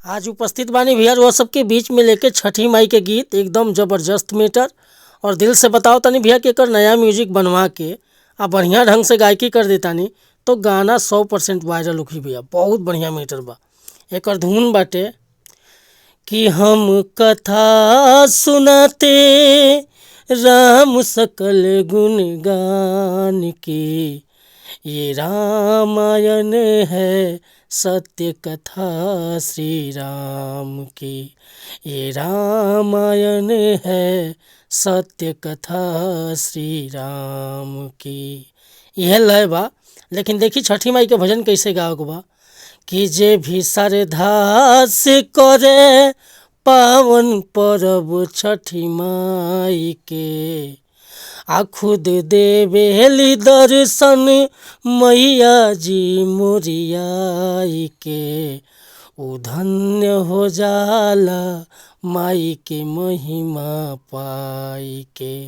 आज उपस्थित बानी भैया वो सबके बीच में लेके छठी माई के गीत एकदम ज़बरदस्त मीटर। और दिल से बताओ तनी भैया कि एकर नया म्यूजिक बनवा के आ बढ़िया ढंग से गायकी कर देतानी तो गाना 100% वायरल होखी भैया। बहुत बढ़िया मीटर बा। एकर धुन बाटे कि हम कथा सुनाते राम सकल गुण गान की, ये रामायण है सत्य कथा श्री राम की, ये रामायण है सत्य कथा श्री राम की। यह लय बा। लेकिन देखी छठी माई के भजन कैसे गाओगे बा कि जे भी श्रद्धा से करे पावन पर्व छठी माई के, आ खुद देवेली दर्शन मैया जी मोरियाई के, उ धन्य हो जाला माई के महिमा पाई के,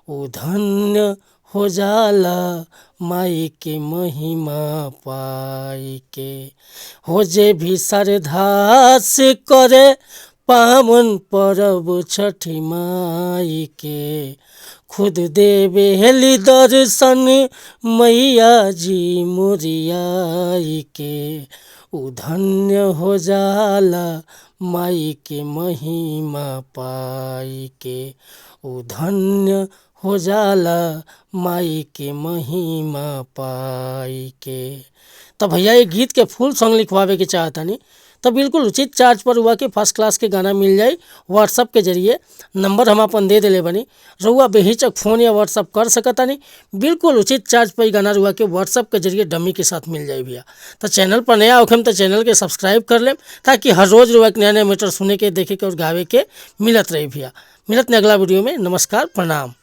उ धन्य हो जाला माई के महिमा पाई के। हो जे भी श्रद्धा से करे पावन पर्व छठी माई के, खुद देवेली दर्शन मैया जी मोरियाई के, उ धन्य हो जाला माई के महिमा पाई के, उ धन्य हो जाला माई के महिमा पाई के। तो भैया ये गीत के फुल सॉन्ग लिखवावे के चाहतानी तो बिल्कुल उचित चार्ज पर हुआ कि फर्स्ट क्लास के गाना मिल जाए। व्हाट्सअप के जरिए नंबर हम अपन दे दिले बनी, रउआ बेहिचक फ़ोन या व्हाट्सअप कर सकतानी। बिल्कुल उचित चार्ज पर गाना रुआ के व्हाट्सअप के जरिए डमी के साथ मिल जाए भैया। तो चैनल पर नया होखम तो चैनल के सब्सक्राइब कर लें ताकि हर रोज़ रुआ के नया नया मैटर सुने के देखे के और गावे के मिलत रहे भैया। मिलत ने अगला वीडियो में। नमस्कार, प्रणाम।